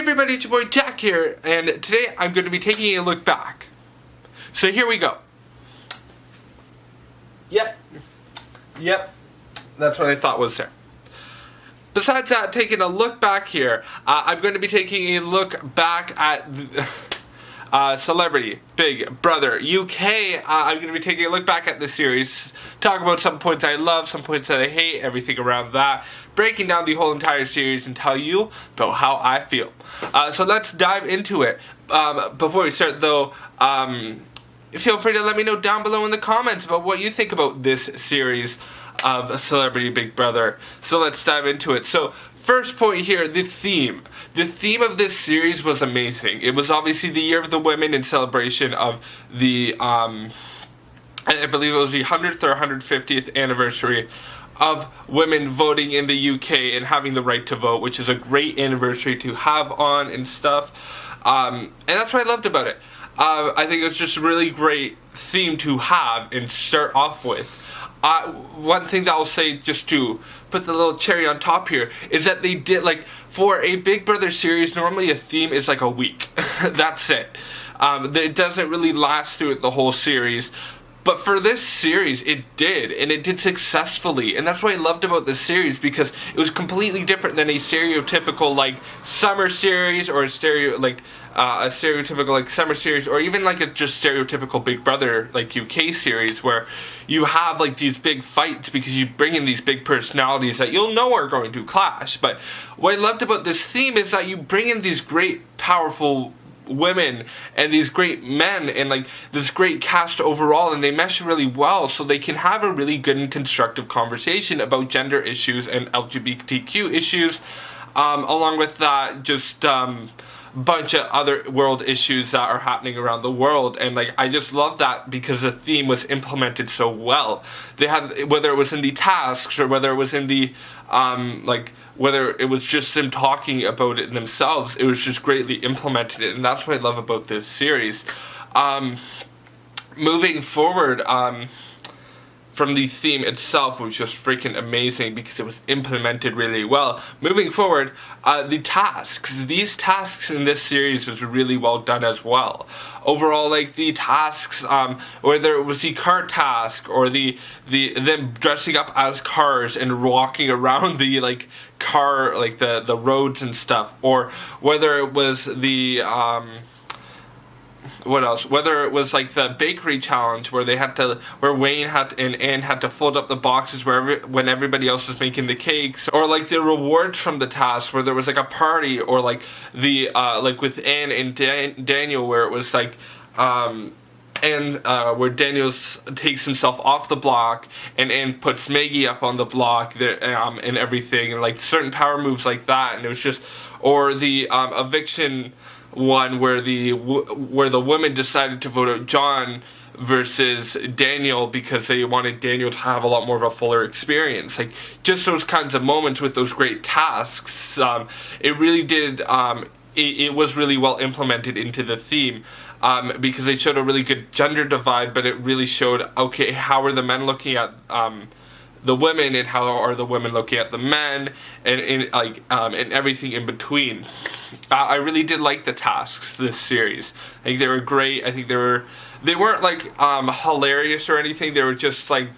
everybody, it's your boy Jack here, and today I'm going to be taking a look back. So here we go. Yep, that's what I thought was there. Besides that, taking a look back here, I'm going to be taking a look back at Celebrity Big Brother UK. I'm going to be taking a look back at the series, talk about some points I love, some points that I hate, everything around that, breaking down the whole entire series and tell you about how I feel. So let's dive into it. Before we start though, feel free to let me know down below in the comments about what you think about this series of Celebrity Big Brother. So let's dive into it. So first point here, the theme. The theme of this series was amazing. It was obviously the Year of the Women in celebration of the, I believe it was the 100th or 150th anniversary of women voting in the UK and having the right to vote, which is a great anniversary to have on and stuff. And that's what I loved about it. I think it was just a really great theme to have and start off with. One thing that I'll say, just to put the little cherry on top here, is that they did, like, for a Big Brother series, normally a theme is like a week. That's it. It doesn't really last through the whole series. But for this series, it did, and it did successfully, and that's what I loved about this series, because it was completely different than a stereotypical, like, summer series, or a stereotypical, like, summer series, or even, like, a just stereotypical Big Brother, like, UK series, where you have, like, these big fights, because you bring in these big personalities that you'll know are going to clash. But what I loved about this theme is that you bring in these great, powerful women and these great men and like this great cast overall, and they mesh really well, so they can have a really good and constructive conversation about gender issues and LGBTQ issues, along with that just bunch of other world issues that are happening around the world. And like, I just love that because the theme was implemented so well. They had, whether it was in the tasks or whether it was in the whether it was just them talking about it themselves, it was just greatly implemented, and that's what I love about this series. Moving forward, from the theme itself was just freaking amazing because it was implemented really well. Moving forward, the tasks. These tasks in this series was really well done as well. Overall, like the tasks, whether it was the car task or them dressing up as cars and walking around the like car, like the roads and stuff, or whether it was the what else? Whether it was like the bakery challenge where they had to, where Wayne had and Anne had to fold up the boxes when everybody else was making the cakes, or like the rewards from the task where there was like a party, or like the like with Anne and Daniel where it was like where Daniel takes himself off the block and Anne puts Maggie up on the block there, and everything, and like certain power moves like that. And it was just, or the eviction one where the women decided to vote out John versus Daniel because they wanted Daniel to have a lot more of a fuller experience. Like, just those kinds of moments with those great tasks, it really did, it was really well implemented into the theme, because they showed a really good gender divide, but it really showed, okay, how are the men looking at the women, and how are the women looking at the men, and everything in between. I really did like the tasks this series. I think they were great. I think they weren't like hilarious or anything. They were just like,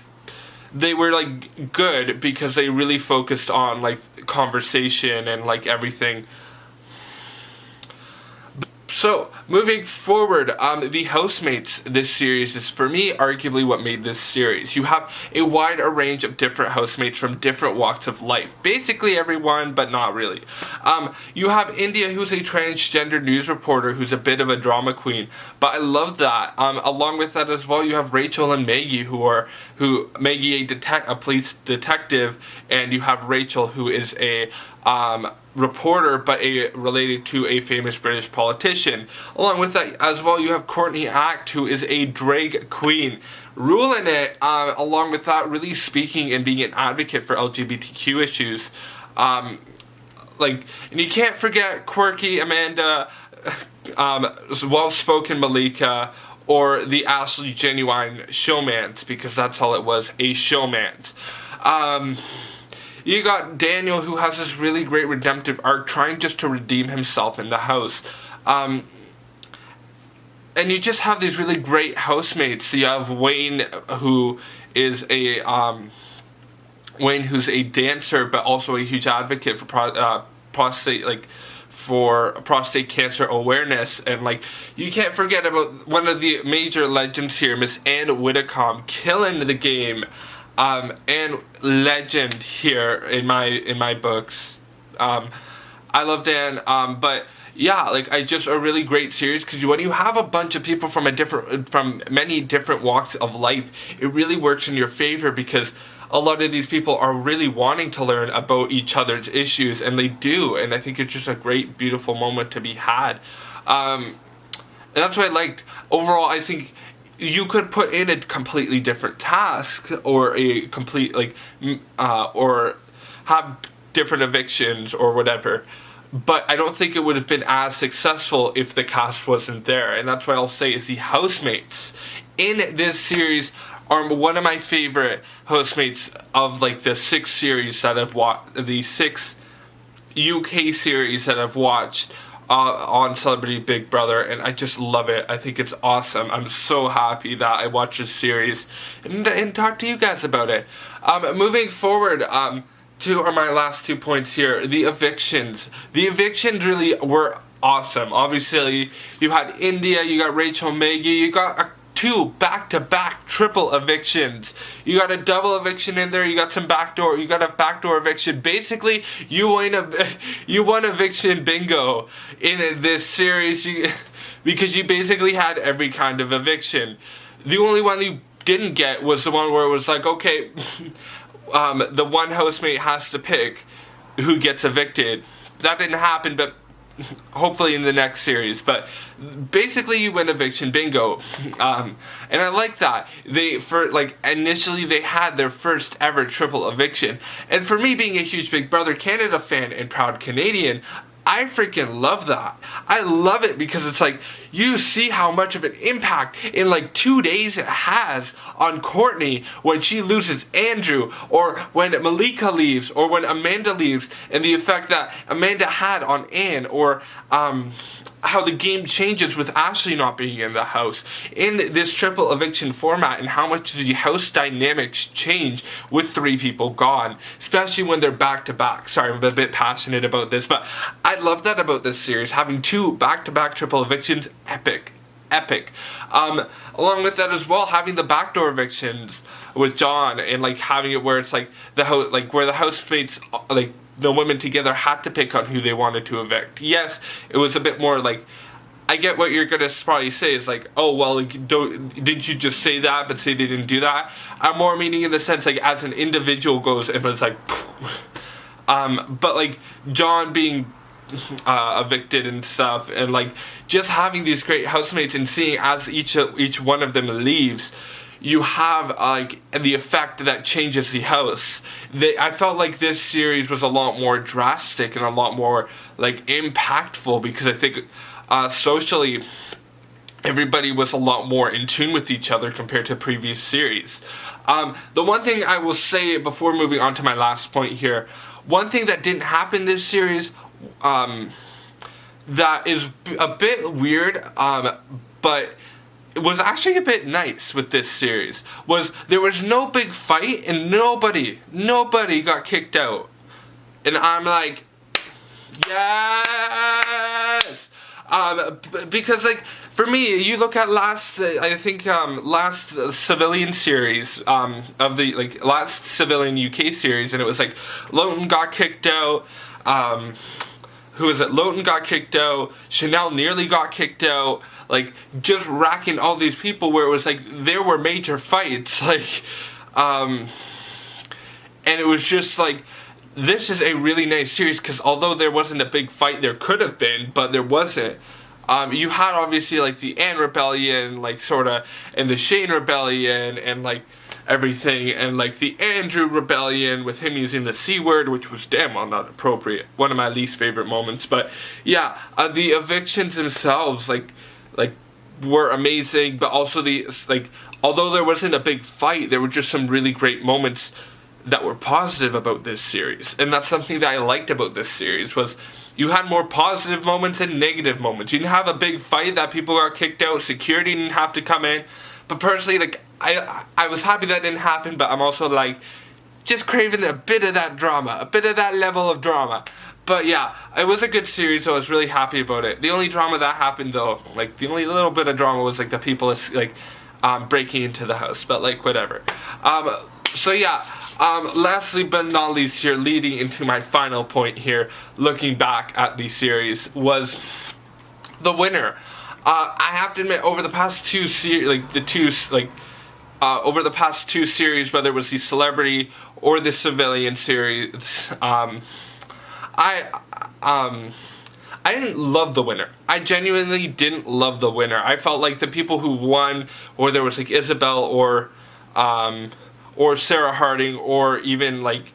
they were like good because they really focused on like conversation and like everything. So, moving forward, the housemates this series is, for me, arguably what made this series. You have a wide range of different housemates from different walks of life. Basically everyone, but not really. You have India, who's a transgender news reporter who's a bit of a drama queen, but I love that. Along with that as well, you have Rachel and Maggie, Maggie a police detective, and you have Rachel, who is a reporter, but related to a famous British politician. Along with that as well, you have Courtney Act, who is a drag queen, ruling it, along with that, really speaking and being an advocate for LGBTQ issues. And you can't forget quirky Amanda, well-spoken Malika, or the Ashley Genuine showmance, because that's all it was, a showmance. you got Daniel, who has this really great redemptive arc, trying just to redeem himself in the house. And you just have these really great housemates. You have Wayne, who is Wayne, who's a dancer, but also a huge advocate for prostate cancer awareness. And like, you can't forget about one of the major legends here, Miss Anne Widdecombe, killing the game, and legend here in my books. I love Dan, but yeah, like, a really great series, because when you have a bunch of people from many different walks of life, it really works in your favor, because a lot of these people are really wanting to learn about each other's issues, and they do, and I think it's just a great, beautiful moment to be had. And that's what I liked. Overall, I think you could put in a completely different task, or a complete, or have different evictions or whatever, but I don't think it would have been as successful if the cast wasn't there. And that's what I'll say is the housemates in this series are one of my favorite housemates of like the 6 series that I've watched, the 6 UK series that I've watched on Celebrity Big Brother, and I just love it. I think it's awesome. I'm so happy that I watched this series and talk to you guys about it. Moving forward, to my last 2 points here, the evictions. The evictions really were awesome. Obviously, you had India, you got Rachel Maggie, you got 2 back-to-back triple evictions. You got a double eviction in there, you got a backdoor eviction. Basically, you won eviction bingo in this series, because you basically had every kind of eviction. The only one you didn't get was the one where it was like, okay, the one housemate has to pick who gets evicted. That didn't happen, but hopefully in the next series. But basically, you win eviction bingo, and I like that. Initially they had their first ever triple eviction, and for me, being a huge Big Brother Canada fan and proud Canadian, I freaking love that. I love it, because it's like, you see how much of an impact in like 2 days it has on Courtney when she loses Andrew, or when Malika leaves, or when Amanda leaves, and the effect that Amanda had on Anne, or how the game changes with Ashley not being in the house in this triple eviction format, and how much the house dynamics change with 3 people gone, especially when they're back to back. Sorry, I'm a bit passionate about this, but I love that about this series, having 2 back-to-back triple evictions. Epic. Along with that as well, having the backdoor evictions with John, and like having it where it's like where the housemates, like the women together, had to pick on who they wanted to evict. Yes, it was a bit more like, I get what you're gonna probably say is like, oh well, like, didn't you just say that but say they didn't do that? I'm more meaning in the sense like as an individual goes, and it's like but like John being evicted and stuff, and like just having these great housemates, and seeing as each one of them leaves, you have like the effect that changes the house. I felt like this series was a lot more drastic and a lot more like impactful, because I think socially everybody was a lot more in tune with each other compared to previous series. The one thing I will say before moving on to my last point here, one thing that didn't happen this series, that is a bit weird, but it was actually a bit nice with this series, was there was no big fight, and nobody got kicked out. And I'm like, yes! Because like, for me, you look at last civilian series, of the like last civilian UK series, and it was like Lowton got kicked out, who is it? Lowton got kicked out, Chanel nearly got kicked out, like just racking all these people, where it was like there were major fights, like and it was just like, this is a really nice series, because although there wasn't a big fight, there could have been, but there wasn't. You had obviously like the Anne Rebellion, like sorta, and the Shane Rebellion, and like everything, and like the Andrew Rebellion with him using the C word, which was damn well not appropriate. One of my least favorite moments. But yeah, the evictions themselves like were amazing, but also although there wasn't a big fight, there were just some really great moments that were positive about this series. And that's something that I liked about this series, was you had more positive moments and negative moments. You didn't have a big fight that people got kicked out, security didn't have to come in. But personally, like, I was happy that didn't happen, but I'm also like, just craving a bit of that drama, a bit of that level of drama. But yeah, it was a good series, so I was really happy about it. The only drama that happened though, like the only little bit of drama was like the people like breaking into the house, but like whatever. So yeah, lastly but not least here, leading into my final point here, looking back at the series, was the winner. I have to admit, over the past two series, over the past two series, whether it was the celebrity or the civilian series, I didn't love the winner. I genuinely didn't love the winner. I felt like the people who won, or there was like Isabel or Sarah Harding, or even like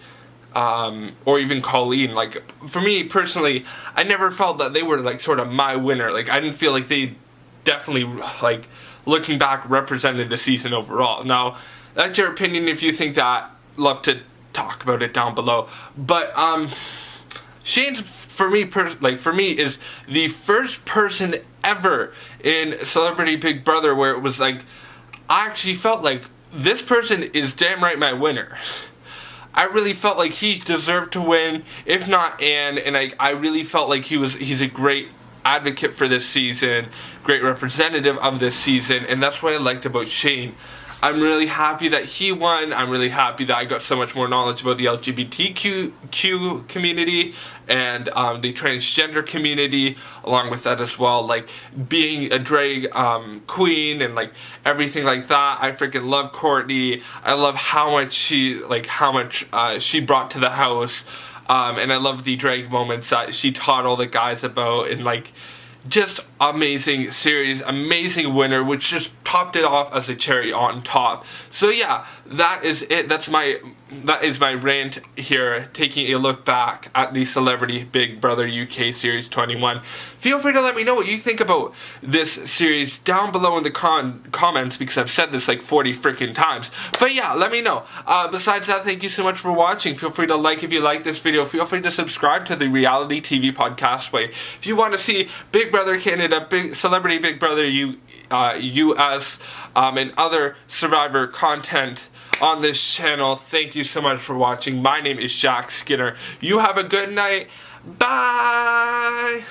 Colleen. Like, for me personally, I never felt that they were like sort of my winner. Like, I didn't feel like they definitely, like, looking back, represented the season overall. Now, that's your opinion. If you think that, love to talk about it down below. But Shane, for me, is the first person ever in Celebrity Big Brother where it was like, I actually felt like this person is damn right my winner. I really felt like he deserved to win, if not Anne, and I really felt like he's a great advocate for this season, great representative of this season, and that's what I liked about Shane. I'm really happy that he won. I'm really happy that I got so much more knowledge about the LGBTQ community and the transgender community along with that as well. Like, being a drag queen and like everything like that. I freaking love Courtney. I love how much she brought to the house. And I love the drag moments that she taught all the guys about, and like, just amazing series, amazing winner, which just topped it off as a cherry on top. So yeah, that is it. That is my rant here, taking a look back at the Celebrity Big Brother UK Series 21. Feel free to let me know what you think about this series down below in the comments, because I've said this like 40 freaking times. But yeah, let me know. Besides that, thank you so much for watching. Feel free to like if you like this video. Feel free to subscribe to the Reality TV Podcast Way. If you want to see Big Brother Canada, Celebrity Big Brother US, and other Survivor content on this channel, thank you so much for watching. My name is Jack Skinner. You have a good night. Bye!